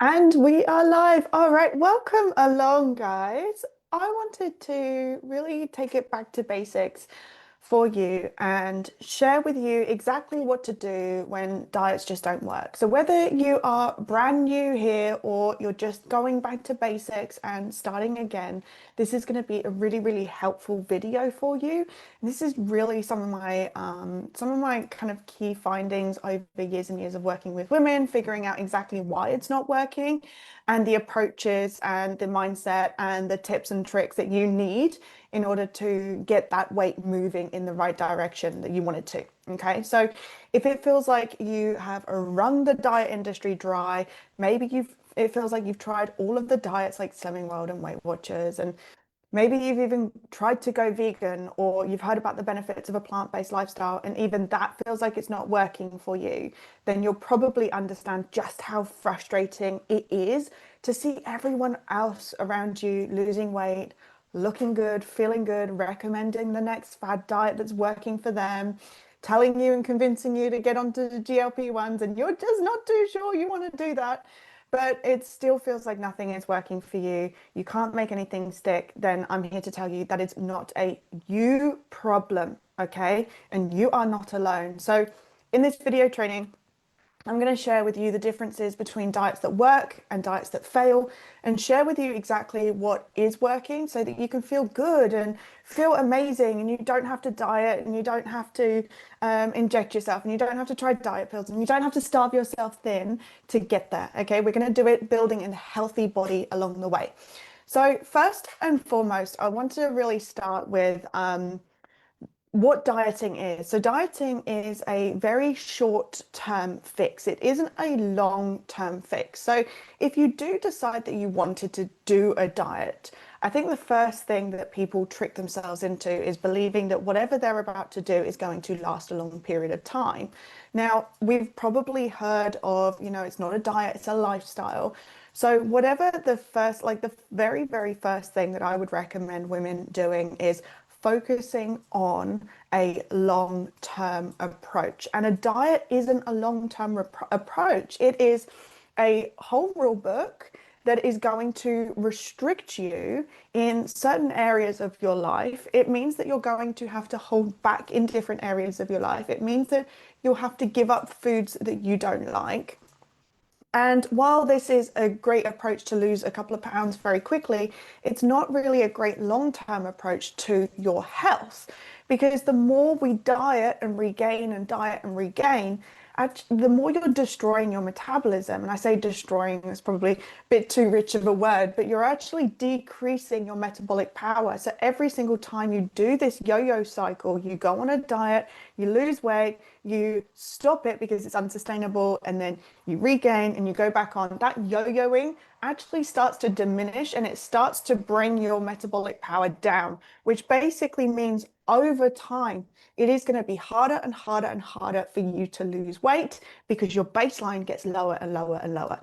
And we are live. All right, welcome along, guys. I wanted to really take it back to basics for you and share with you exactly what to do when diets just don't work. So, whether you are brand new here or you're just going back to basics and starting again, this is going to be a really, really helpful video for you. And this is really some of my kind of key findings over years and years of working with women, figuring out exactly why it's not working, and the approaches and the mindset and the tips and tricks that you need in order to get that weight moving in the right direction that you want it to. Okay, so if it feels like you have wrung the diet industry dry, maybe it feels like you've tried all of the diets like Slimming World and Weight Watchers, and maybe you've even tried to go vegan, or you've heard about the benefits of a plant-based lifestyle, and even that feels like it's not working for you, then you'll probably understand just how frustrating it is to see everyone else around you losing weight, looking good, feeling good, recommending the next fad diet that's working for them, telling you and convincing you to get onto the GLP-1s, and you're just not too sure you want to do that. But it still feels like nothing is working for you. You can't make anything stick. Then I'm here to tell you that it's not a you problem, okay? And you are not alone. So in this video training, I'm going to share with you the differences between diets that work and diets that fail, and share with you exactly what is working so that you can feel good and feel amazing, and you don't have to diet, and you don't have to inject yourself, and you don't have to try diet pills, and you don't have to starve yourself thin to get there. Okay, we're going to do it building a healthy body along the way. So first and foremost, I want to really start with what dieting is. So, dieting is a very short-term fix. It isn't a long-term fix. So, if you do decide that you wanted to do a diet, I think the first thing that people trick themselves into is believing that whatever they're about to do is going to last a long period of time. Now, we've probably heard of, it's not a diet, it's a lifestyle. So, whatever the very, very first thing that I would recommend women doing is focusing on a long-term approach. And a diet isn't a long-term approach. It is a whole rule book that is going to restrict you in certain areas of your life. It means that you're going to have to hold back in different areas of your life. It means that you'll have to give up foods that you don't like. And while this is a great approach to lose a couple of pounds very quickly, it's not really a great long-term approach to your health, because the more we diet and regain, the more you're destroying your metabolism. And I say destroying is probably a bit too rich of a word, but you're actually decreasing your metabolic power. So every single time you do this yo-yo cycle, you go on a diet, you lose weight, you stop it because it's unsustainable, and then you regain and you go back on. That yo-yoing actually starts to diminish, and it starts to bring your metabolic power down, which basically means over time it is going to be harder and harder and harder for you to lose weight, because your baseline gets lower and lower and lower,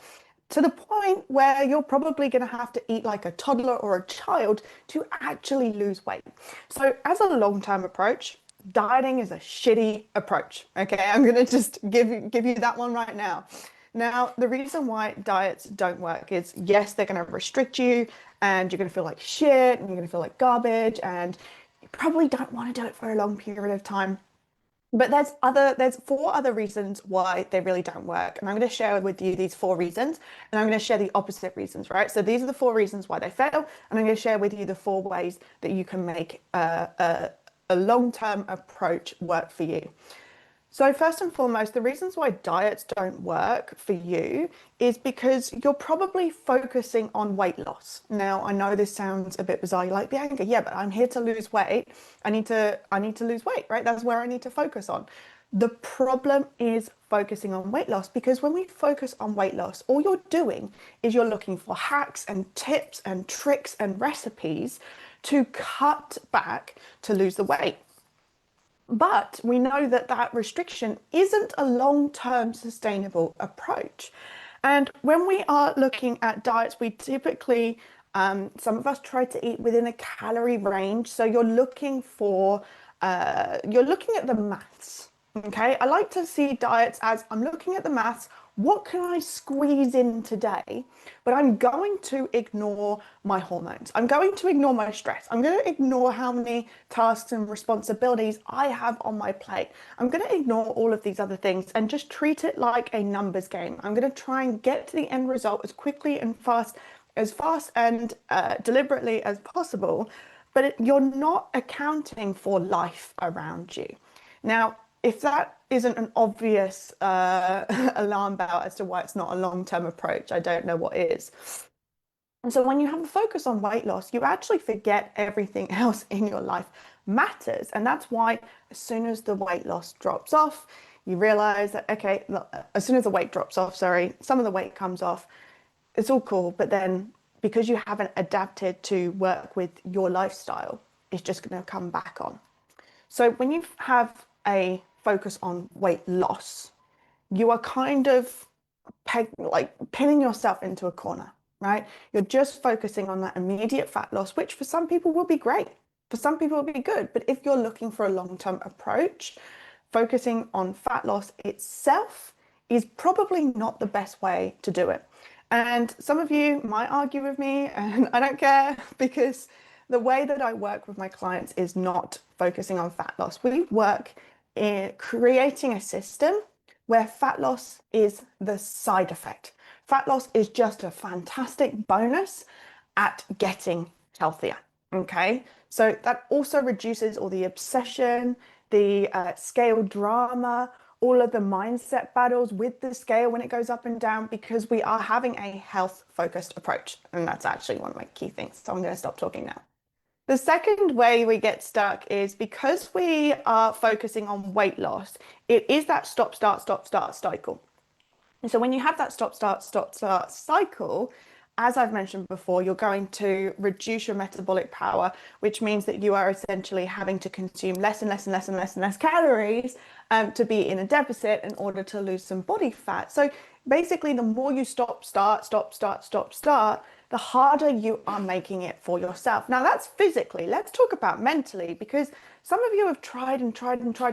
to the point where you're probably going to have to eat like a toddler or a child to actually lose weight. So as a long-term approach, dieting is a shitty approach. Okay, I'm gonna just give you that one right now. Now, the reason why diets don't work is, yes, they're gonna restrict you, and you're gonna feel like shit, and you're gonna feel like garbage, and you probably don't want to do it for a long period of time. But there's four other reasons why they really don't work. And I'm going to share with you these four reasons, and I'm going to share the opposite reasons, right? So these are the four reasons why they fail, and I'm going to share with you the four ways that you can make a long-term approach work for you. So first and foremost, the reasons why diets don't work for you is because you're probably focusing on weight loss. Now, I know this sounds a bit bizarre. You're like, Bianca, yeah, but I'm here to lose weight. I need to lose weight, right? That's where I need to focus on. The problem is focusing on weight loss, because when we focus on weight loss, all you're doing is you're looking for hacks and tips and tricks and recipes to cut back to lose the weight. But we know that that restriction isn't a long-term sustainable approach. And when we are looking at diets, we typically, some of us try to eat within a calorie range. So you're looking at the maths. Okay, I like to see diets as I'm looking at the maths. what can I squeeze in today? But I'm going to ignore my hormones. I'm going to ignore my stress. I'm going to ignore how many tasks and responsibilities I have on my plate. I'm going to ignore all of these other things and just treat it like a numbers game. I'm going to try and get to the end result as quickly and fast and deliberately as possible. But you're not accounting for life around you. Now, if that isn't an obvious alarm bell as to why it's not a long-term approach, I don't know what is. And so when you have a focus on weight loss, you actually forget everything else in your life matters. And that's why as soon as the weight loss drops off, you realize that, okay, look, as soon as the weight drops off, sorry, some of the weight comes off, it's all cool. But then because you haven't adapted to work with your lifestyle, it's just going to come back on. So when you have a focus on weight loss, you are kind of pinning yourself into a corner, right? You're just focusing on that immediate fat loss, which for some people will be great. For some people will be good. But if you're looking for a long-term approach, focusing on fat loss itself is probably not the best way to do it. And some of you might argue with me, and I don't care because the way that I work with my clients is not focusing on fat loss. We work in creating a system where fat loss is the side effect. Fat loss is just a fantastic bonus at getting healthier. Okay, so that also reduces all the obsession, the scale drama, all of the mindset battles with the scale when it goes up and down, because we are having a health focused approach. And that's actually one of my key things. So I'm going to stop talking now. The second way we get stuck is because we are focusing on weight loss, it is that stop, start cycle. And so when you have that stop, start cycle, as I've mentioned before, you're going to reduce your metabolic power, which means that you are essentially having to consume less calories to be in a deficit in order to lose some body fat. So basically, the more you stop, start, the harder you are making it for yourself. Now, that's physically. Let's talk about mentally, because some of you have tried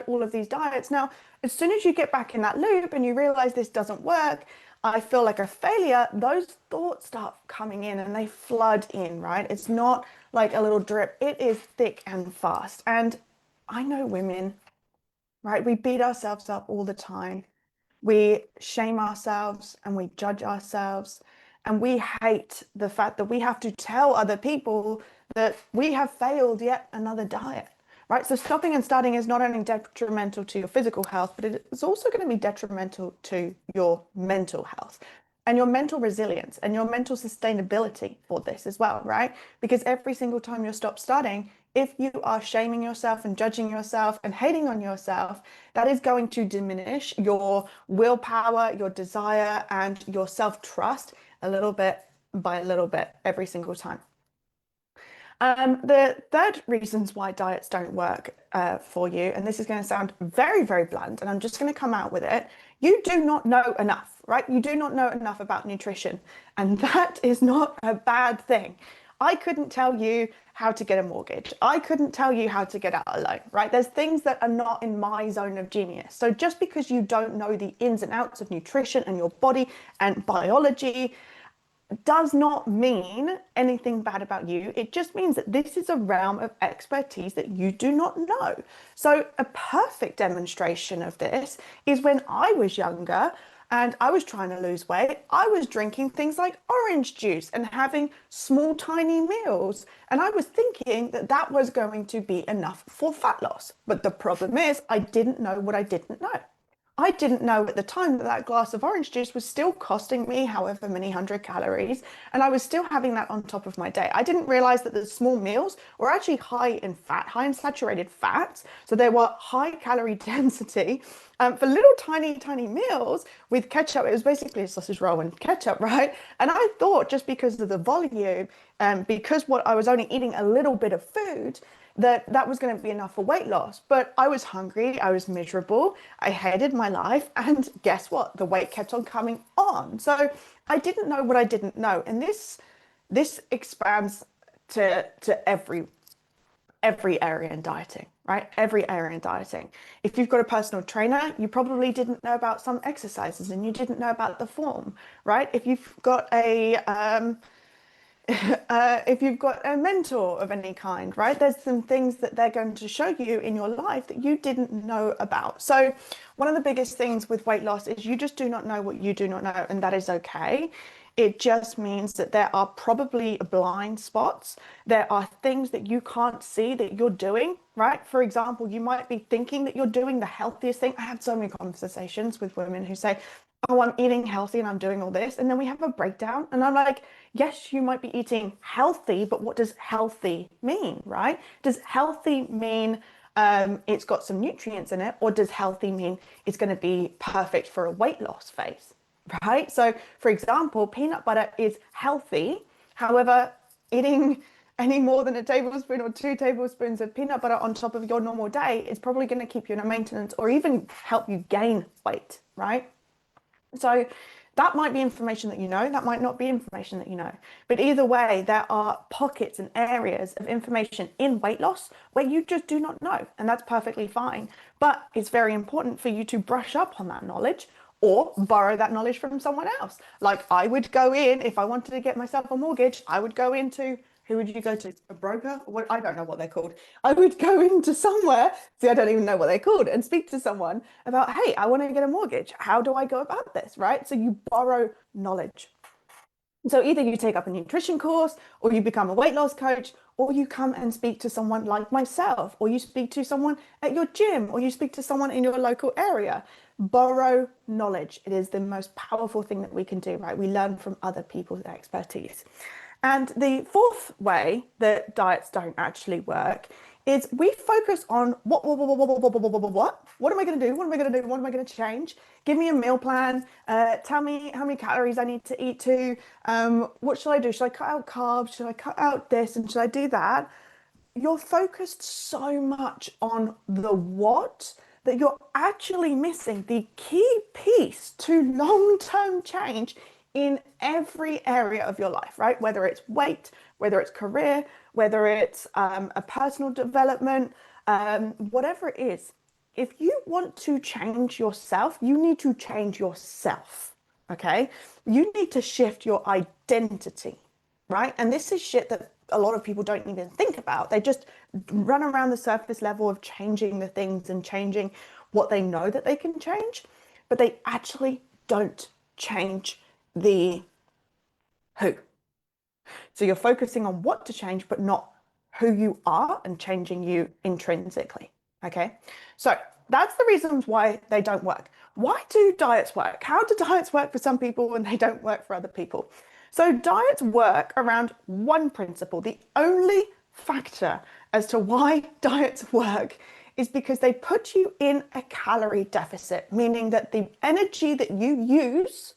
all of these diets. Now, as soon as you get back in that loop and you realize this doesn't work, I feel like a failure, those thoughts start coming in and they flood in, right? It's not like a little drip, it is thick and fast. And I know women, right? We beat ourselves up all the time. We shame ourselves and we judge ourselves. And we hate the fact that we have to tell other people that we have failed yet another diet, right? So stopping and starting is not only detrimental to your physical health, but it is also going to be detrimental to your mental health and your mental resilience and your mental sustainability for this as well, right? Because every single time you stop starting, if you are shaming yourself and judging yourself and hating on yourself, that is going to diminish your willpower, your desire, and your self-trust a little bit by a little bit every single time. The third reasons why diets don't work for you, and this is going to sound very, very blunt, and I'm just going to come out with it. You do not know enough, right? You do not know enough about nutrition, and that is not a bad thing. I couldn't tell you how to get a mortgage. I couldn't tell you how to get out a loan, right? There's things that are not in my zone of genius. So just because you don't know the ins and outs of nutrition and your body and biology does not mean anything bad about you. It just means that this is a realm of expertise that you do not know. So a perfect demonstration of this is when I was younger and I was trying to lose weight, I was drinking things like orange juice and having small, tiny meals. And I was thinking that that was going to be enough for fat loss. But the problem is I didn't know what I didn't know. I didn't know at the time that that glass of orange juice was still costing me however many 100 calories, and I was still having that on top of my day. I didn't realize that the small meals were actually high in fat, high in saturated fats, so they were high calorie density. For little tiny meals with ketchup, it was basically a sausage roll and ketchup, right? And I thought just because of the volume, because what I was only eating a little bit of food, that was going to be enough for weight loss. But I was hungry, I was miserable, I hated my life, and guess what? The weight kept on coming on. So I didn't know what I didn't know. And this expands to every area in dieting, right? Every area in dieting. If you've got a personal trainer, you probably didn't know about some exercises and you didn't know about the form, right? If you've got a mentor of any kind, right? There's some things that they're going to show you in your life that you didn't know about. So one of the biggest things with weight loss is you just do not know what you do not know, and that is okay. It just means that there are probably blind spots. There are things that you can't see that you're doing, right? For example, you might be thinking that you're doing the healthiest thing. I have so many conversations with women who say, oh, I'm eating healthy and I'm doing all this. And then we have a breakdown. And I'm like, yes, you might be eating healthy, but what does healthy mean, right? Does healthy mean it's got some nutrients in it, or does healthy mean it's going to be perfect for a weight loss phase, right? So, for example, peanut butter is healthy. However, eating any more than a tablespoon or 2 tablespoons of peanut butter on top of your normal day is probably going to keep you in a maintenance or even help you gain weight, right? So that might be information that you know, that might not be information that you know. But either way, there are pockets and areas of information in weight loss where you just do not know, and that's perfectly fine. But it's very important for you to brush up on that knowledge or borrow that knowledge from someone else. Like I would go in, if I wanted to get myself a mortgage, I would go into, who would you go to? A broker? What? I don't know what they're called. I would go into somewhere, see, I don't even know what they're called, and speak to someone about, hey, I want to get a mortgage. How do I go about this, right? So you borrow knowledge. So either you take up a nutrition course, or you become a weight loss coach, or you come and speak to someone like myself, or you speak to someone at your gym, or you speak to someone in your local area. Borrow knowledge. It is the most powerful thing that we can do, right? We learn from other people's expertise. And the fourth way that diets don't actually work is we focus on what am I going to do? What am I going to do? What am I going to change? Give me a meal plan. Tell me how many calories I need to eat to. What should I do? Should I cut out carbs? Should I cut out this? And should I do that? You're focused so much on the what that you're actually missing the key piece to long-term change in every area of your life, right? Whether it's weight, whether it's career, whether it's a personal development, whatever it is. If you want to change yourself, you need to change yourself, okay? You need to shift your identity, right? And this is shit that a lot of people don't even think about. They just run around the surface level of changing the things and changing what they know that they can change, but they actually don't change the who. So you're focusing on what to change, but not who you are and changing you intrinsically. Okay. So that's the reasons why they don't work. Why do diets work? How do diets work for some people and they don't work for other people? So diets work around one principle. The only factor as to why diets work is because they put you in a calorie deficit, meaning that the energy that you use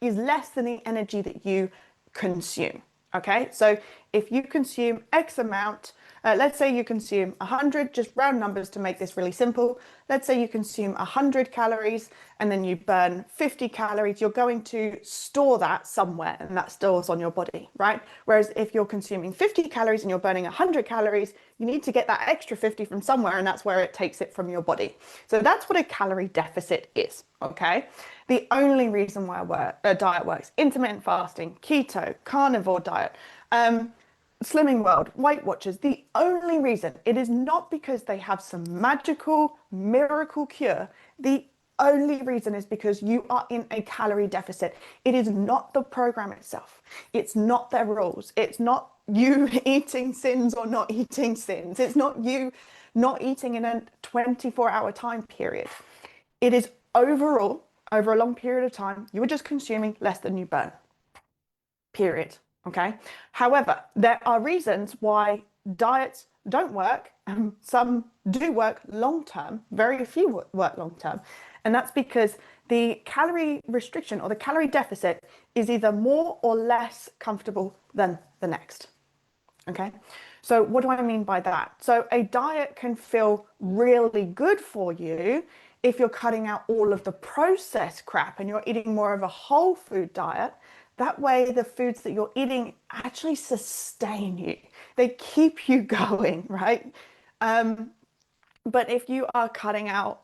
is less than the energy that you consume. Okay, so if you consume X amount, let's say you consume 100, just round numbers to make this really simple. Let's say you consume 100 calories and then you burn 50 calories, you're going to store that somewhere and that stores on your body, right? Whereas if you're consuming 50 calories and you're burning 100 calories, you need to get that extra 50 from somewhere, and that's where it takes it from your body. So that's what a calorie deficit is, okay? The only reason why a diet works, intermittent fasting, keto, carnivore diet, Slimming World, Weight Watchers, the only reason, it is not because they have some magical miracle cure. The only reason is because you are in a calorie deficit. It is not the program itself. It's not their rules. It's not you eating sins or not eating sins. It's not you not eating in a 24-hour time period. It is overall, over a long period of time, you are just consuming less than you burn. Period. Okay. However, there are reasons why diets don't work. Some do work long term, very few work long term. And that's because the calorie restriction or the calorie deficit is either more or less comfortable than the next. Okay. So what do I mean by that? So a diet can feel really good for you if you're cutting out all of the processed crap and you're eating more of a whole food diet. That way, the foods that you're eating actually sustain you. They keep you going, right? But if you are cutting out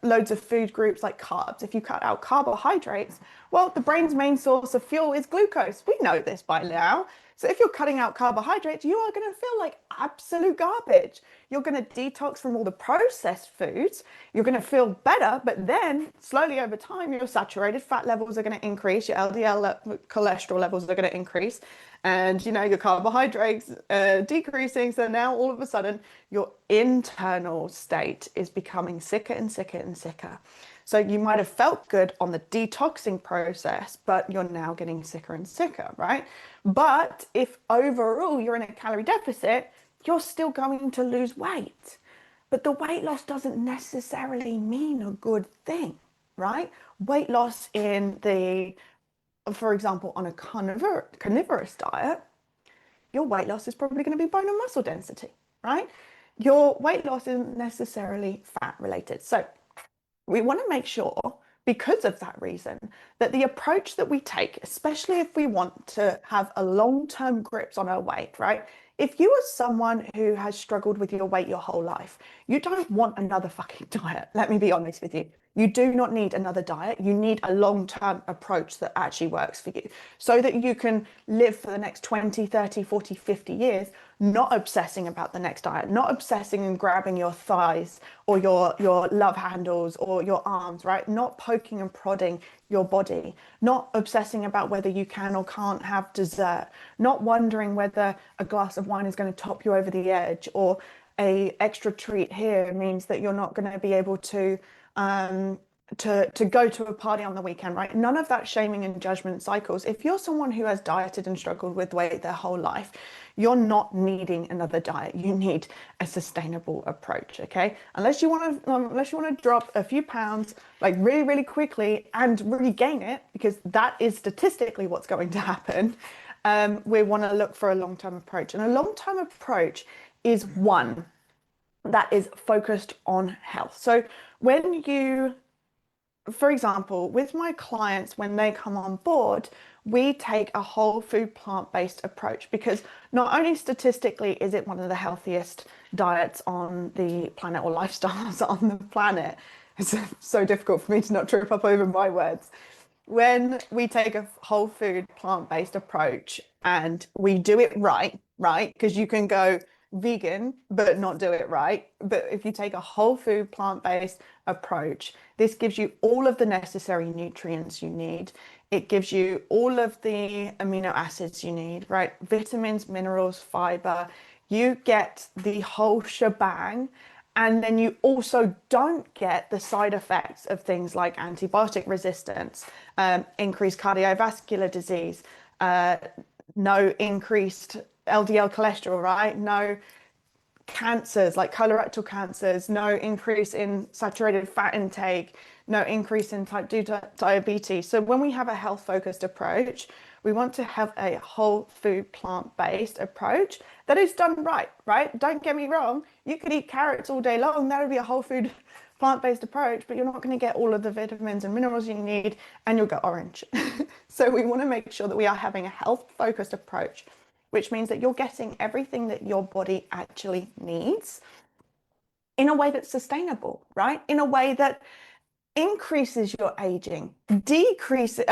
loads of food groups like carbs, if you cut out carbohydrates, well, the brain's main source of fuel is glucose. We know this by now. So if you're cutting out carbohydrates, you are going to feel like absolute garbage. You're going to detox from all the processed foods. You're going to feel better, but then slowly over time, your saturated fat levels are going to increase, your LDL cholesterol levels are going to increase, and your carbohydrates decreasing. So now all of a sudden, your internal state is becoming sicker and sicker and sicker. So you might have felt good on the detoxing process, but you're now getting sicker and sicker, right? But if overall you're in a calorie deficit, you're still going to lose weight. But the weight loss doesn't necessarily mean a good thing, right? Weight loss for example, on a carnivorous diet, your weight loss is probably going to be bone and muscle density, right? Your weight loss isn't necessarily fat related. So we want to make sure, because of that reason, that the approach that we take, especially if we want to have a long-term grips on our weight, right? If you are someone who has struggled with your weight your whole life, you don't want another fucking diet. Let me be honest with you. You do not need another diet. You need a long-term approach that actually works for you so that you can live for the next 20, 30, 40, 50 years, not obsessing about the next diet, not obsessing and grabbing your thighs or your love handles or your arms, right? Not poking and prodding your body, not obsessing about whether you can or can't have dessert, not wondering whether a glass of wine is going to top you over the edge, or a extra treat here means that you're not going to be able to go to a party on the weekend, right? None of that shaming and judgment cycles. If you're someone who has dieted and struggled with weight their whole life, you're not needing another diet. You need a sustainable approach, okay? Unless you want to drop a few pounds like really, really quickly and really gain it, because that is statistically what's going to happen. We want to look for a long-term approach, and a long-term approach is one that is focused on health. So for example, with my clients, when they come on board, we take a whole food plant-based approach, because not only statistically is it one of the healthiest diets on the planet, or lifestyles on the planet. It's so difficult for me to not trip up over my words. When we take a whole food plant-based approach and we do it right, because you can go vegan but not do it right. But if you take a whole food plant-based approach, this gives you all of the necessary nutrients you need. It gives you all of the amino acids you need, right? Vitamins, minerals, fiber. You get the whole shebang. And then you also don't get the side effects of things like antibiotic resistance, increased cardiovascular disease, no increased LDL cholesterol, right? No cancers like colorectal cancers, no increase in saturated fat intake, no increase in type 2 diabetes. So when we have a health focused approach, we want to have a whole food plant-based approach that is done right, right? Don't get me wrong. You could eat carrots all day long. That would be a whole food plant-based approach, but you're not going to get all of the vitamins and minerals you need, and you'll get orange. So we want to make sure that we are having a health focused approach, which means that you're getting everything that your body actually needs in a way that's sustainable, right? In a way that increases your aging, decreases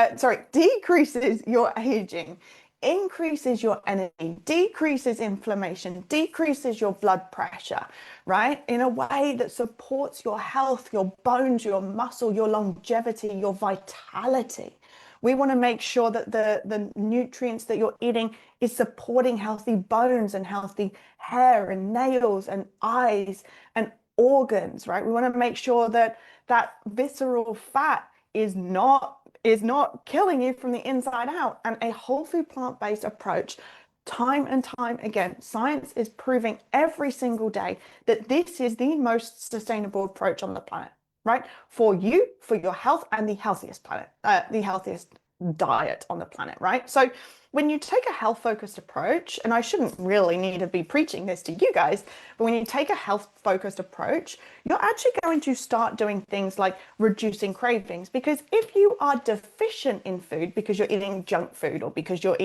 your aging, increases your energy, decreases inflammation, decreases your blood pressure, right? In a way that supports your health, your bones, your muscle, your longevity, your vitality. We want to make sure that the nutrients that you're eating is supporting healthy bones and healthy hair and nails and eyes and organs, right? We want to make sure that that visceral fat is not killing you from the inside out. And a whole food plant-based approach, time and time again, science is proving every single day that this is the most sustainable approach on the planet, right? For you, for your health, and the healthiest planet, the healthiest diet on the planet, right? So when you take a health focused approach, and I shouldn't really need to be preaching this to you guys, but when you take a health focused approach, you're actually going to start doing things like reducing cravings. Because if you are deficient in food because you're eating junk food, or because you're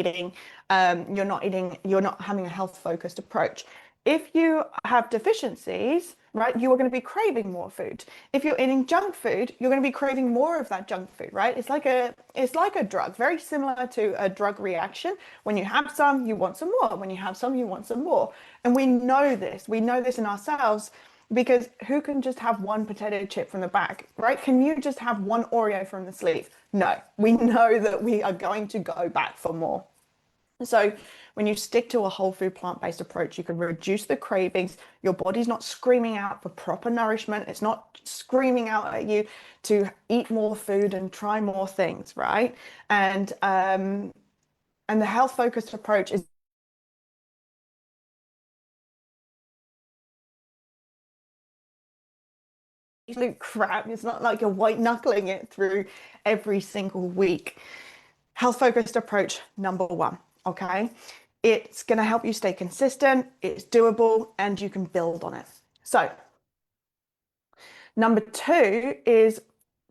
not having a health focused approach, if you have deficiencies, right, you are going to be craving more food. If you're eating junk food, you're going to be craving more of that junk food, right? It's like a drug, very similar to a drug reaction. When you have some, you want some more. When you have some, you want some more. And we know this. We know this in ourselves, because who can just have one potato chip from the bag, right? Can you just have one Oreo from the sleeve? No. We know that we are going to go back for more. So when you stick to a whole food plant-based approach, you can reduce the cravings. Your body's not screaming out for proper nourishment. It's not screaming out at you to eat more food and try more things, right? And the health-focused approach is absolute crap. It's not like you're white knuckling it through every single week. Health focused approach number one, okay? It's going to help you stay consistent, it's doable, and you can build on it. So, number two is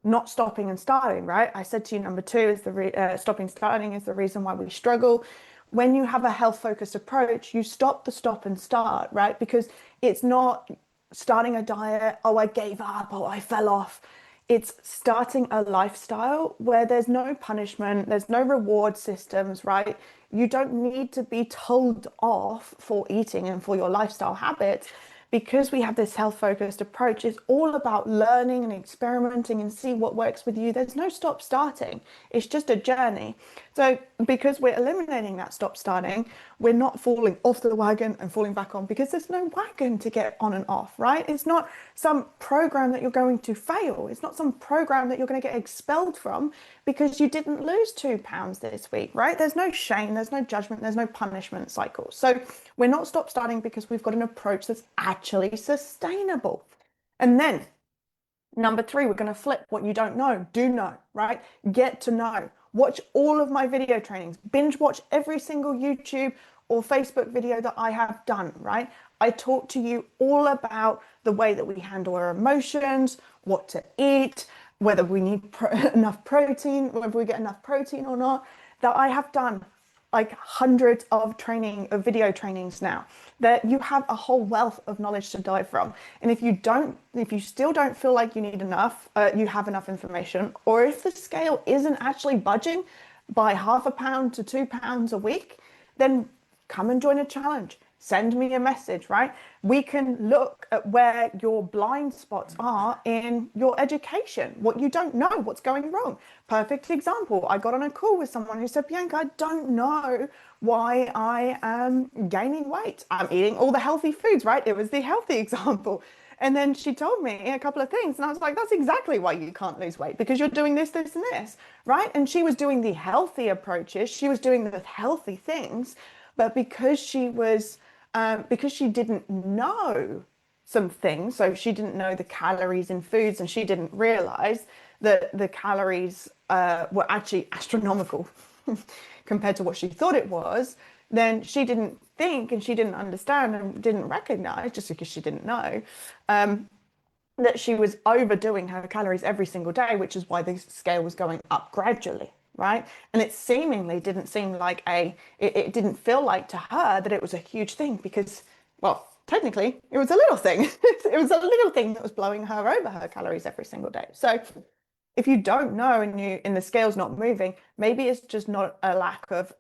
not stopping and starting, right? I said to you, number two is stopping starting is the reason why we struggle. When you have a health focused approach, you stop the stop and start, right? Because it's not starting a diet, oh, I gave up, oh, I fell off. It's starting a lifestyle where there's no punishment, there's no reward systems, right? You don't need to be told off for eating and for your lifestyle habits, because we have this health focused approach. It's all about learning and experimenting and see what works with you. There's no stop starting. It's just a journey. So because we're eliminating that stop starting, we're not falling off the wagon and falling back on, because there's no wagon to get on and off, right? It's not some program that you're going to fail. It's not some program that you're going to get expelled from because you didn't lose 2 pounds this week, right? There's no shame, there's no judgment, there's no punishment cycle. So we're not stop starting because we've got an approach that's actually sustainable. And then number three, we're going to flip what you don't know, do know, right? Get to know. Watch all of my video trainings, binge watch every single YouTube or Facebook video that I have done, right? I talk to you all about the way that we handle our emotions, what to eat, whether we need enough protein, whether we get enough protein or not, that I have done like hundreds of video trainings now, that you have a whole wealth of knowledge to dive from. And if you still don't feel like you need enough, you have enough information, or if the scale isn't actually budging by £0.5 to £2 a week, then come and join a challenge. Send me a message, right? We can look at where your blind spots are in your education, what you don't know, what's going wrong. Perfect example. I got on a call with someone who said, Bianca, I don't know why I am gaining weight. I'm eating all the healthy foods, right? It was the healthy example. And then she told me a couple of things, and I was like, that's exactly why you can't lose weight, because you're doing this, this, and this, right? And she was doing the healthy approaches, she was doing the healthy things, but because she didn't know some things, so she didn't know the calories in foods, and she didn't realize that the calories were actually astronomical compared to what she thought it was, then she didn't think and she didn't understand and didn't recognize, just because she didn't know, that she was overdoing her calories every single day, which is why the scale was going up gradually, right? And it seemingly didn't seem like it didn't feel like to her that it was a huge thing, because, well, technically it was a little thing. It was a little thing that was blowing her over her calories every single day. So if you don't know and the scale's not moving, maybe it's just not a lack of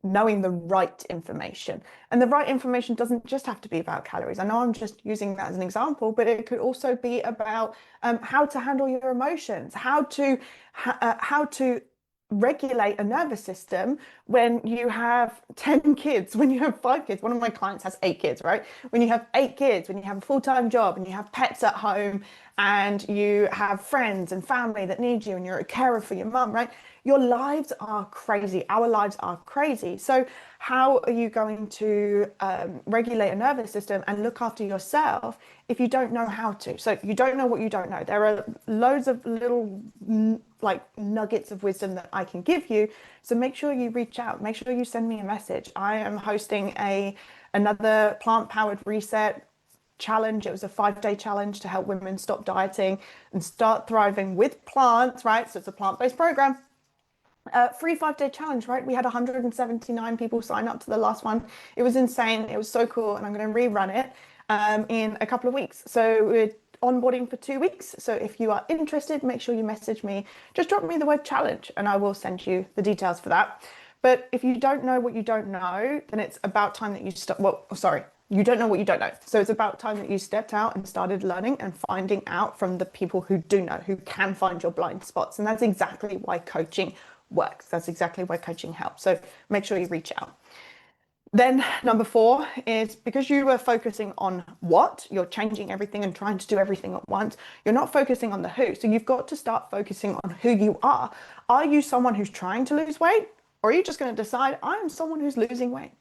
knowing the right information. And the right information doesn't just have to be about calories. I know I'm just using that as an example, but it could also be about how to handle your emotions, how to regulate a nervous system when you have 10 kids, when you have 5 kids. One of my clients has 8 kids, right? When you have 8 kids, when you have a full-time job and you have pets at home and you have friends and family that need you and you're a carer for your mum, right? Your lives are crazy. Our lives are crazy. So how are you going to regulate a nervous system and look after yourself if you don't know how to? So you don't know what you don't know. There are loads of little like nuggets of wisdom that I can give you. So make sure you reach out. Make sure you send me a message. I am hosting another plant-powered reset challenge. It was a 5-day challenge to help women stop dieting and start thriving with plants, right? So it's a plant-based program. Free 5-day challenge, right? We had 179 people sign up to the last one. It was insane. It was so cool. And I'm going to rerun it in a couple of weeks. So we're onboarding for 2 weeks. So if you are interested, make sure you message me. Just drop me the word challenge and I will send you the details for that. But if you don't know what you don't know, then it's about time that you stop. Well, sorry, you don't know what you don't know. So it's about time that you stepped out and started learning and finding out from the people who do know, who can find your blind spots. And that's exactly why coaching works. That's exactly why coaching helps. So make sure you reach out. Then number 4 is because you were focusing on what, you're changing everything and trying to do everything at once. You're not focusing on the who. So you've got to start focusing on who you are. Are you someone who's trying to lose weight? Or are you just going to decide, I am someone who's losing weight?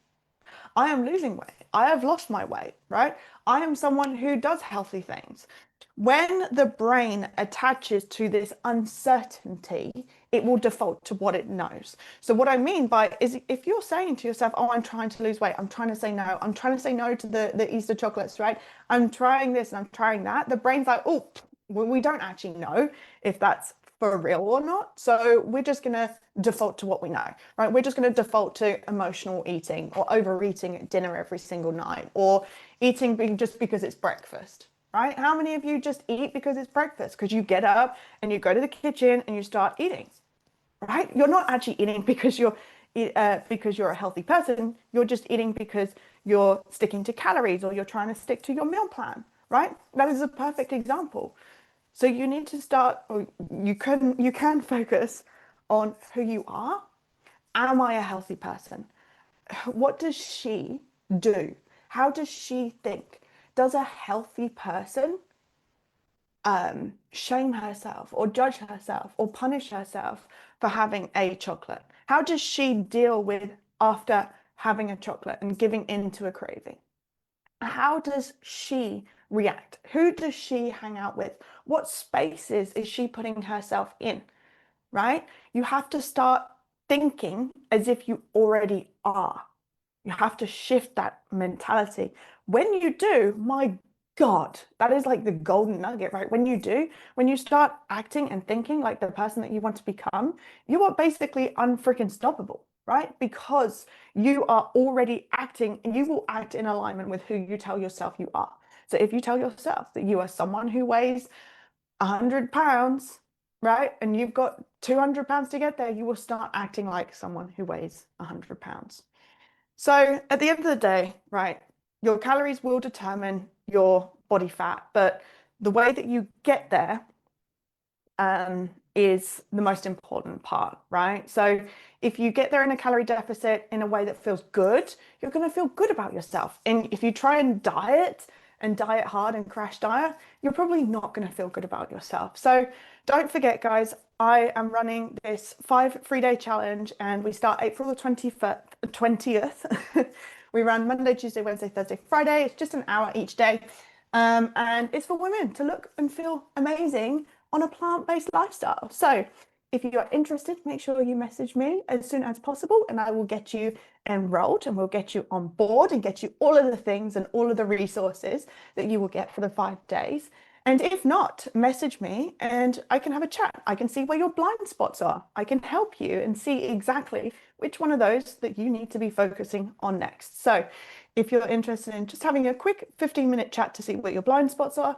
I am losing weight. I have lost my weight, right? I am someone who does healthy things. When the brain attaches to this uncertainty, it will default to what it knows. So what I mean by is if you're saying to yourself, oh, I'm trying to lose weight, I'm trying to say no, I'm trying to say no to the Easter chocolates, right? I'm trying this and I'm trying that. The brain's like, oh, well, we don't actually know if that's for real or not. So we're just going to default to what we know, right? We're just going to default to emotional eating or overeating at dinner every single night or eating just because it's breakfast, right? How many of you just eat because it's breakfast? Because you get up and you go to the kitchen and you start eating, right? You're not actually eating because you're a healthy person. You're just eating because you're sticking to calories or you're trying to stick to your meal plan, right? That is a perfect example. So you need to start, or you can focus on who you are. Am I a healthy person? What does she do? How does she think? Does a healthy person shame herself or judge herself or punish herself for having a chocolate? How does she deal with after having a chocolate and giving in to a craving? How does she react? Who does she hang out with? What spaces is she putting herself in? Right? You have to start thinking as if you already are. You have to shift that mentality. When you do, my God, that is like the golden nugget, right? When you do, when you start acting and thinking like the person that you want to become, you are basically unfreaking stoppable, right? Because you are already acting and you will act in alignment with who you tell yourself you are. So if you tell yourself that you are someone who weighs 100 pounds, right? And you've got 200 pounds to get there, you will start acting like someone who weighs 100 pounds. So at the end of the day, right, your calories will determine your body fat, but the way that you get there is the most important part, right? So if you get there in a calorie deficit in a way that feels good, you're going to feel good about yourself. And if you try and diet hard and crash diet, you're probably not going to feel good about yourself. So don't forget, guys, I am running this 5 free-day challenge and we start April the 20th. We run Monday, Tuesday, Wednesday, Thursday, Friday. It's just an hour each day. And it's for women to look and feel amazing on a plant-based lifestyle. So if you are interested, make sure you message me as soon as possible and I will get you enrolled and we'll get you on board and get you all of the things and all of the resources that you will get for the 5 days. And if not, message me and I can have a chat. I can see where your blind spots are. I can help you and see exactly which one of those that you need to be focusing on next. So if you're interested in just having a quick 15-minute chat to see what your blind spots are,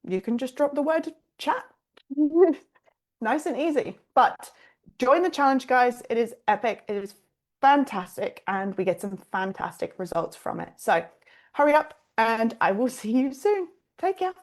you can just drop the word chat. Nice and easy. But join the challenge, guys. It is epic. It is fantastic. And we get some fantastic results from it. So hurry up and I will see you soon. Take care.